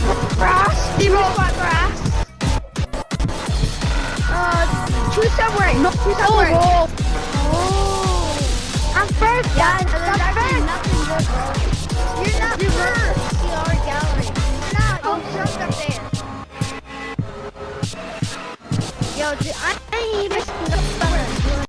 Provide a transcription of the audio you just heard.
Grass? Do you want grass? Choose somewhere. No, choose somewhere. I'm first, guys. I'm first. Nothing good, bro. You're not first. See our gallery. You're not. Oh, just up there. Yo, dude, I ain't even